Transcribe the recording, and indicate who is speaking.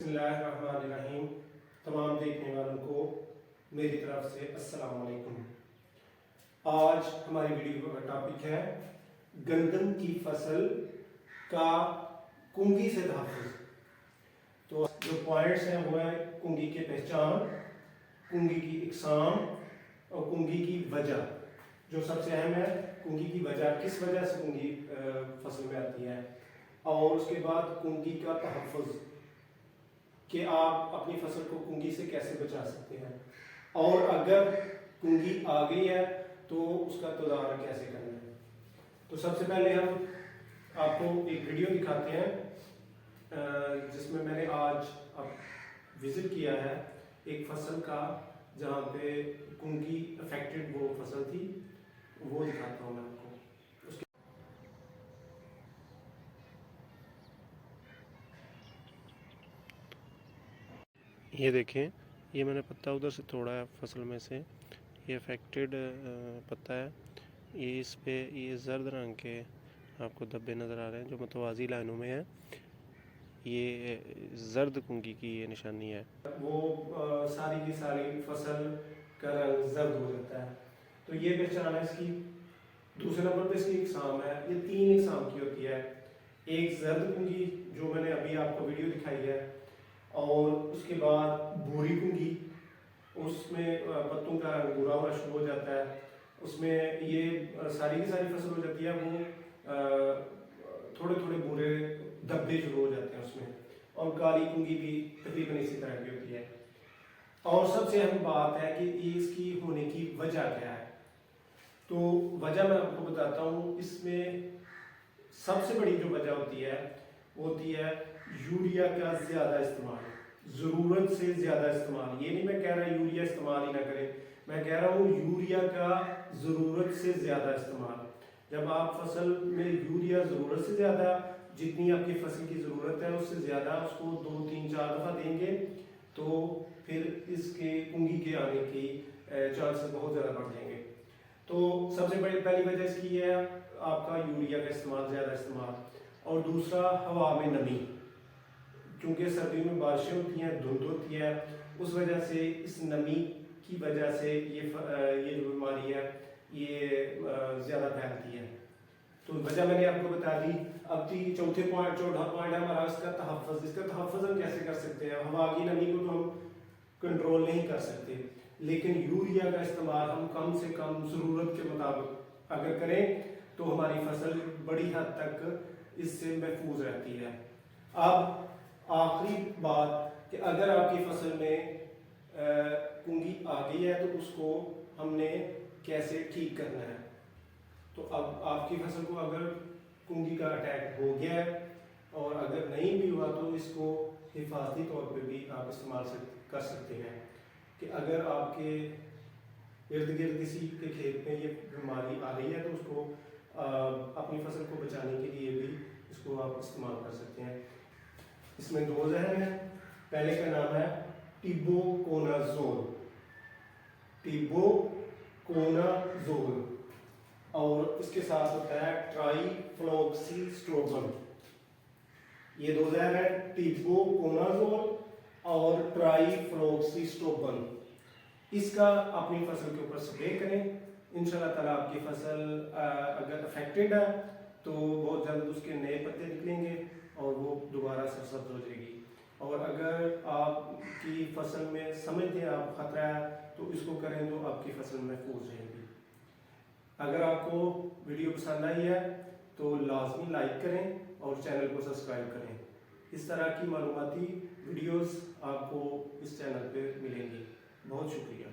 Speaker 1: اللہ الرحمن الرحیم۔ تمام دیکھنے والوں کو میری طرف سے السلام علیکم۔ آج ہماری ویڈیو کا ٹاپک ہے گندم کی فصل کا کنگھی سے تحفظ۔ تو جو پوائنٹس ہیں وہ ہیں کنگھی کی پہچان، کنگھی کی اقسام اور کنگھی کی وجہ۔ جو سب سے اہم ہے کنگھی کی وجہ، کس وجہ سے کنگھی فصل میں آتی ہے، اور اس کے بعد کنگھی کا تحفظ کہ آپ اپنی فصل کو کنگھی سے کیسے بچا سکتے ہیں، اور اگر کنگھی آ گئی ہے تو اس کا تدارک کیسے کرنا ہے۔ تو سب سے پہلے ہم آپ کو ایک ویڈیو دکھاتے ہیں جس میں نے آج وزٹ کیا ہے ایک فصل کا جہاں پہ کنگھی افیکٹڈ وہ فصل تھی، وہ دکھاتا ہوں میں آپ کو۔
Speaker 2: یہ دیکھیں، یہ میں نے پتا ادھر سے توڑا ہے فصل میں سے، یہ افیکٹڈ پتا ہے۔ یہ اس پہ یہ زرد رنگ کے آپ کو دھبے نظر آ رہے ہیں جو متوازی لائنوں میں ہیں، یہ زرد کنگھی کی یہ نشانی ہے۔
Speaker 1: وہ ساری کی ساری فصل کا رنگ زرد ہو جاتا ہے، تو یہ پہچان ہے اس کی۔ دوسرے نمبر پہ اس کی اقسام ہے، یہ 3 اقسام کی ہوتی ہے۔ ایک زرد کنگھی جو میں نے ابھی آپ کو ویڈیو دکھائی ہے، اور اس کے بعد بھوری کنگھی، اس میں پتوں کا رنگ بھورا ہونا شروع ہو جاتا ہے، اس میں یہ ساری کی ساری فصل ہو جاتی ہے، وہ تھوڑے تھوڑے بھورے دھبے شروع ہو جاتے ہیں اس میں، اور کالی کنگھی بھی تقریباً اسی طرح کی ہوتی ہے۔ اور سب سے اہم بات ہے کہ اس کی ہونے کی وجہ کیا ہے، تو وجہ میں آپ کو بتاتا ہوں۔ اس میں سب سے بڑی جو وجہ ہوتی ہے وہ ہوتی ہے یوریا کا زیادہ استعمال، ضرورت سے زیادہ استعمال۔ یہ نہیں میں کہہ رہا یوریا استعمال ہی نہ کریں، میں کہہ رہا ہوں یوریا کا ضرورت سے زیادہ استعمال۔ جب آپ فصل میں یوریا ضرورت سے زیادہ، جتنی آپ کی فصل کی ضرورت ہے اس سے زیادہ اس کو 2 3 4 دفعہ دیں گے تو پھر اس کے کنگھی کے آنے کی چانسز بہت زیادہ بڑھ جائیں گے۔ تو سب سے پہلی وجہ اس کی ہے آپ کا یوریا کا استعمال، زیادہ استعمال۔ اور دوسرا ہوا میں نمی، کیونکہ سردیوں میں بارشیں ہوتی ہیں، دھند ہوتی ہے، اس وجہ سے اس نمی کی وجہ سے یہ جو بیماری ہے یہ زیادہ پھیلتی ہے۔ تو وجہ میں نے آپ کو بتا دی۔ اب چوتھا پوائنٹ ہے ہمارا اس کا تحفظ۔ اس کا تحفظ ہم کیسے کر سکتے ہیں؟ ہوا کی نمی کو تو ہم کنٹرول نہیں کر سکتے، لیکن یوریا کا استعمال ہم کم سے کم ضرورت کے مطابق اگر کریں تو ہماری فصل بڑی حد تک اس سے محفوظ رہتی ہے۔ اب آخری بات کہ اگر آپ کی فصل میں کنگھی آ گئی ہے تو اس کو ہم نے کیسے ٹھیک کرنا ہے۔ تو اب آپ کی فصل کو اگر کنگھی کا اٹیک ہو گیا ہے اور اگر نہیں بھی ہوا تو اس کو حفاظتی طور پہ بھی آپ استعمال کر سکتے ہیں کہ اگر آپ کے ارد گرد کسی کے کھیت میں یہ بیماری آ رہی ہے تو اس کو اپنی فصل کو بچانے کے لیے بھی اس کو آپ استعمال کر سکتے ہیں۔ اس میں 2 زہر ہیں۔ پہلے کا نام ہے ٹیبوکونازول، ٹیبوکونازول، اور اس کے ساتھ ہوتا ہے ٹرائی فلوکسی۔ یہ 2 زہر ہیں، ٹیبوکونازول اور ٹرائی فلوکسی۔ اس کا اپنی فصل کے اوپر سپرے کریں، انشاءاللہ تعالیٰ آپ کی فصل اگر افیکٹڈ ہے تو بہت جلد اس کے نئے پتے نکلیں گے اور وہ دوبارہ سرسبز ہو جائے گی۔ اور اگر آپ کی فصل میں سمجھتے ہیں آپ خطرہ ہے تو اس کو کریں تو آپ کی فصل محفوظ رہے گی۔ اگر آپ کو ویڈیو پسند آئی ہے تو لازمی لائک کریں اور چینل کو سبسکرائب کریں۔ اس طرح کی معلوماتی ویڈیوز آپ کو اس چینل پہ ملیں گی۔ بہت شکریہ۔